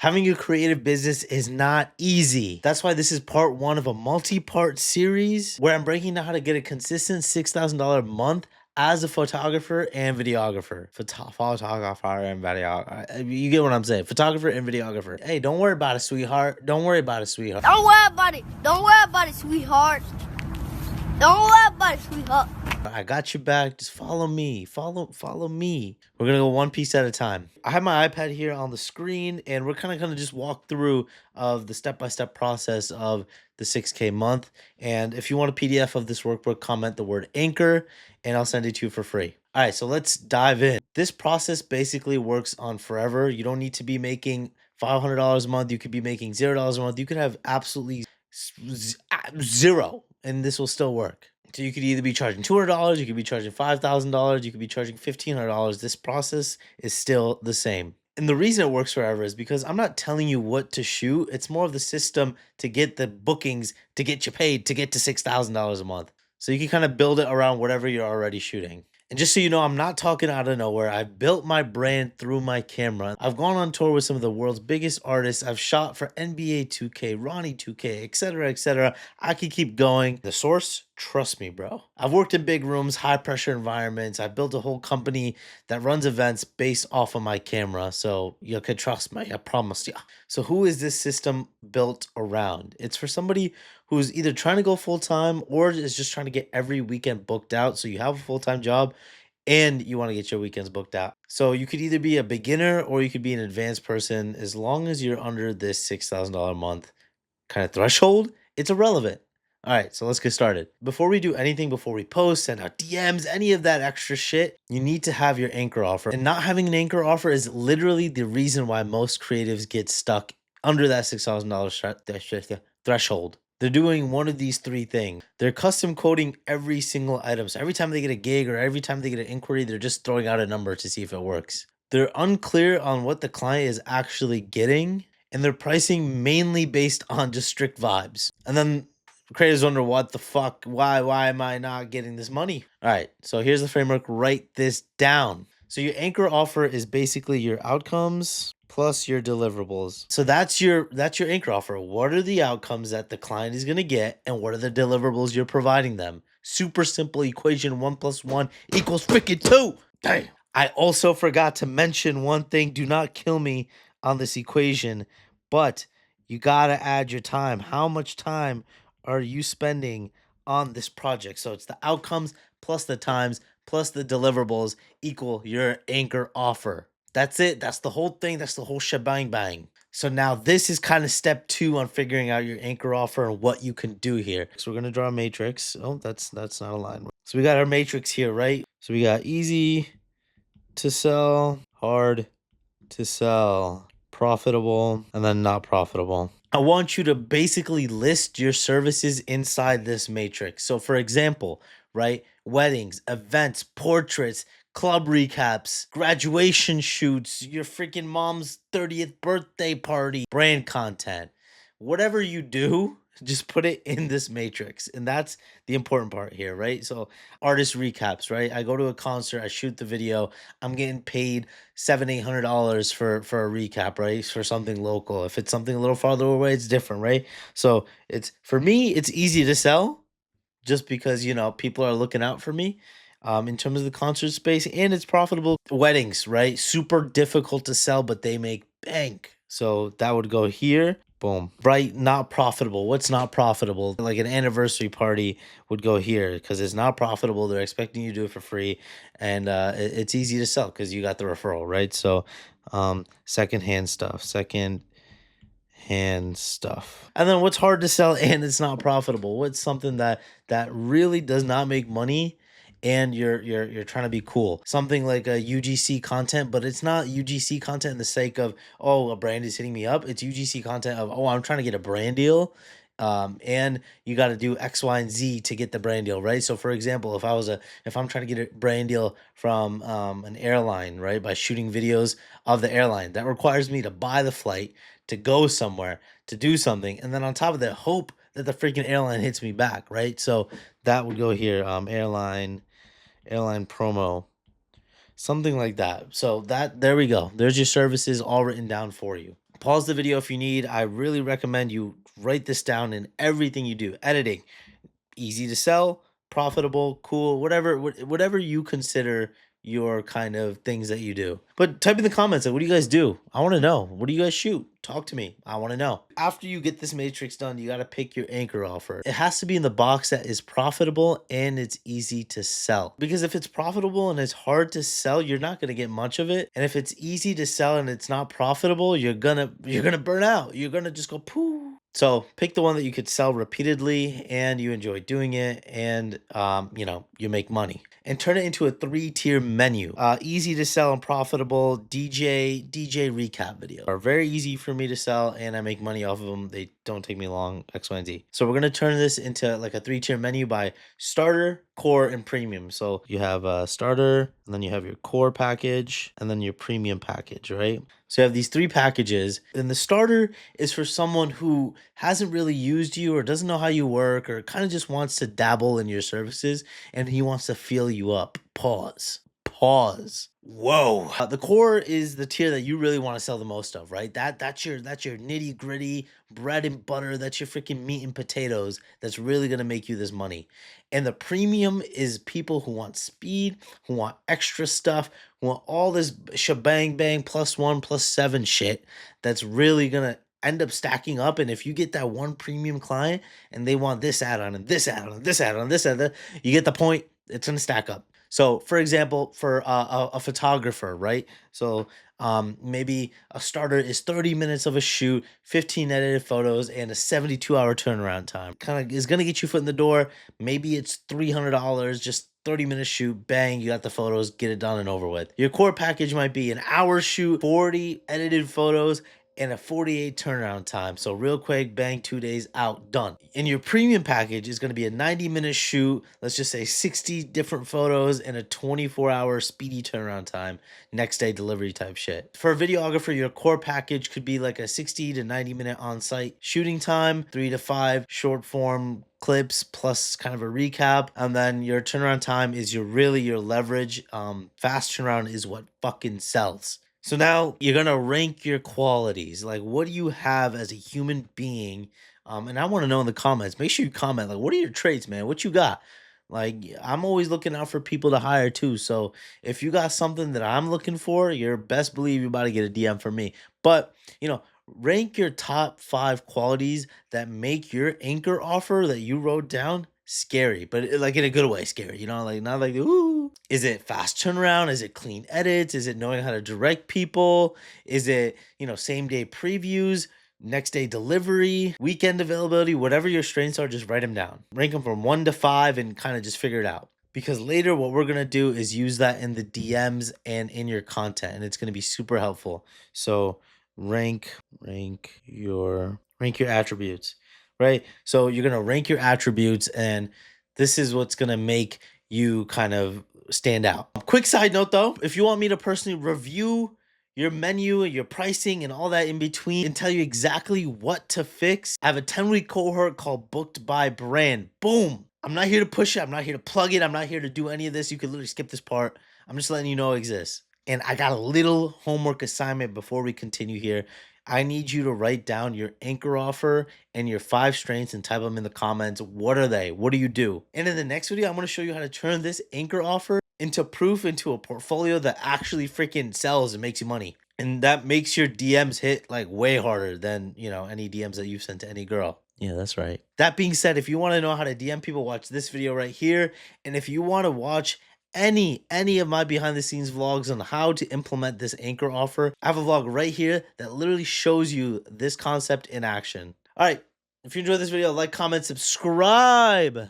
Having a creative business is not easy. That's why this is part one of a multi-part series where I'm breaking down how to get a consistent $6,000 a month as a photographer and videographer. Photographer and videographer. You get what I'm saying. Photographer and videographer. Hey, don't worry about it, sweetheart. Don't worry about it, sweetheart. Don't worry about it. Don't worry about it, sweetheart. Don't worry about it, sweetheart. I got your back. Just follow me. Follow me. We're gonna go one piece at a time. I have my iPad here on the screen, and we're kind of gonna just walk through of the step-by-step process of the 6K month. And if you want a PDF of this workbook, comment the word anchor, and I'll send it to you for free. All right, so let's dive in. This process basically works on forever. You don't need to be making $500 a month. You could be making $0 a month. You could have absolutely zero, and this will still work. So you could either be charging $200, you could be charging $5,000, you could be charging $1,500. This process is still the same. And the reason it works forever is because I'm not telling you what to shoot. It's more of the system to get the bookings, to get you paid, to get to $6,000 a month. So you can kind of build it around whatever you're already shooting. And just so you know, I'm not talking out of nowhere. I've built my brand through my camera. I've gone on tour with some of the world's biggest artists. I've shot for NBA 2K, Ronnie 2K, etc., etc. I could keep going. The source, trust me, bro. I've worked in big rooms, high pressure environments. I've built a whole company that runs events based off of my camera. So you could trust me, I promise you. So who is this system built around? It's for somebody who's either trying to go full-time or is just trying to get every weekend booked out. So you have a full-time job and you want to get your weekends booked out. So you could either be a beginner or you could be an advanced person. As long as you're under this $6,000 a month kind of threshold, it's irrelevant. All right, so let's get started. Before we do anything, before we post, send out DMs, any of that extra shit, you need to have your anchor offer. And not having an anchor offer is literally the reason why most creatives get stuck under that $6,000 threshold. They're doing one of these three things. They're custom coding every single item. So every time they get a gig or every time they get an inquiry, they're just throwing out a number to see if it works. They're unclear on what the client is actually getting, and they're pricing mainly based on just strict vibes. And then creators wonder, what the fuck? Why am I not getting this money? All right, so here's the framework. Write this down. So your anchor offer is basically your outcomes plus your deliverables. So that's your anchor offer. What are the outcomes that the client is going to get, and what are the deliverables you're providing them? Super simple equation. 1 + 1 = freaking 2. Damn. I also forgot to mention one thing. Do not kill me on this equation, but you got to add your time. How much time are you spending on this project? So it's the outcomes plus the times plus the deliverables equal your anchor offer. That's it. That's the whole thing. That's the whole shebang bang. So now this is kind of step 2 on figuring out your anchor offer and what you can do here. So we're going to draw a matrix. Oh, that's not a line. So we got our matrix here, right? So we got easy to sell, hard to sell, profitable, and then not profitable. I want you to basically list your services inside this matrix. So for example, right, weddings, events, portraits, club recaps, graduation shoots, your freaking mom's 30th birthday party, brand content, whatever you do, just put it in this matrix. And that's the important part here, right? So artist recaps, right? I go to a concert, I shoot the video, I'm getting paid $700-800 for a recap, right? For something local. If it's something a little farther away, it's different, right? So it's, for me, it's easy to sell just because, you know, people are looking out for me in terms of the concert space, and it's profitable. Weddings, right? Super difficult to sell, but they make bank. So that would go here. Boom. Right, not profitable. What's not profitable? Like an anniversary party would go here because it's not profitable. They're expecting you to do it for free, and it's easy to sell because you got the referral, right? So secondhand stuff. And then what's hard to sell and it's not profitable? What's something that really does not make money and you're trying to be cool? Something like a UGC content, but it's not UGC content in the sake of, oh, a brand is hitting me up. It's UGC content of, oh, I'm trying to get a brand deal. And you got to do X, Y, and Z to get the brand deal, right? So for example, if I'm trying to get a brand deal from an airline, right, by shooting videos of the airline, that requires me to buy the flight, to go somewhere, to do something, and then on top of that, hope that the freaking airline hits me back, right? So that would go here, airline promo, something like that. So there we go. There's your services all written down for you. Pause the video if you need. I really recommend you write this down in everything you do. Editing, easy to sell, profitable, cool, whatever, whatever you consider your kind of things that you do. But type in the comments, like, what do you guys do? I want to know. What do you guys shoot? Talk to me. I want to know. After you get this matrix done, you got to pick your anchor offer. It has to be in the box that is profitable and it's easy to sell. Because if it's profitable and it's hard to sell, you're not going to get much of it. And if it's easy to sell and it's not profitable, you're gonna burn out. You're gonna just go poo. So pick the one that you could sell repeatedly and you enjoy doing it, and you make money, and turn it into a 3-tier menu. Easy to sell and profitable DJ recap video are very easy for me to sell and I make money off of them. They don't take me long, X, Y, and Z. So we're gonna turn this into like a 3-tier menu by starter, core, and premium. So you have a starter, and then you have your core package, and then your premium package, right? So you have these 3 packages, and the starter is for someone who hasn't really used you or doesn't know how you work or kind of just wants to dabble in your services and he wants to feel you up. Pause. Pause. Whoa. The core is the tier that you really want to sell the most of, right? That's your nitty gritty bread and butter. That's your freaking meat and potatoes. That's really gonna make you this money. And the premium is people who want speed, who want extra stuff, who want all this shebang bang +1 +7 shit. That's really gonna end up stacking up. And if you get that one premium client and they want this add-on and this add-on and this add-on, this add-on, you get the point. It's gonna stack up. So, for example, for a photographer, right? So, maybe a starter is 30 minutes of a shoot, 15 edited photos, and a 72-hour turnaround time. Kind of is gonna get you foot in the door. Maybe it's $300, just 30-minute shoot, bang, you got the photos, get it done and over with. Your core package might be an hour shoot, 40 edited photos, and a 48 turnaround time. So real quick, bang, 2 days out, done. And your premium package is going to be a 90-minute shoot, let's just say 60 different photos and a 24-hour speedy turnaround time, next day delivery type shit. For a videographer, your core package could be like a 60 to 90-minute on-site shooting time, 3 to 5 short form clips plus kind of a recap, and then your turnaround time is your leverage. Fast turnaround is what fucking sells. So now you're gonna rank your qualities. Like, what do you have as a human being? And I want to know in the comments. Make sure you comment. Like, what are your traits, man? What you got? Like, I'm always looking out for people to hire too. So if you got something that I'm looking for, you're best believe you're about to get a DM from me. But rank your top 5 qualities that make your anchor offer that you wrote down scary, but like in a good way scary, like not like, ooh. Is it fast turnaround? Is it clean edits? Is it knowing how to direct people? Is it, same day previews, next day delivery, weekend availability? Whatever your strengths are, just write them down. Rank them from 1 to 5 and kind of just figure it out. Because later what we're going to do is use that in the DMs and in your content, and it's going to be super helpful. So rank your attributes, right? So you're going to rank your attributes, and this is what's going to make you kind of stand out. Quick side note though, if you want me to personally review your menu, your pricing, and all that in between, and tell you exactly what to fix, I have a 10-week cohort called Booked by Brand. Boom. I'm not here to push it. I'm not here to plug it. I'm not here to do any of this. You could literally skip this part. I'm just letting you know it exists. And I got a little homework assignment before we continue here. I need you to write down your anchor offer and your 5 strengths and type them in the comments. What are they? What do you do? And in the next video, I'm going to show you how to turn this anchor offer into proof, into a portfolio that actually freaking sells and makes you money. And that makes your DMs hit like way harder than, any DMs that you've sent to any girl. Yeah, that's right. That being said, if you want to know how to DM people, watch this video right here. And if you want to watch any of my behind the scenes vlogs on how to implement this anchor offer, I have a vlog right here that literally shows you this concept in action. All right. If you enjoyed this video, like, comment, subscribe.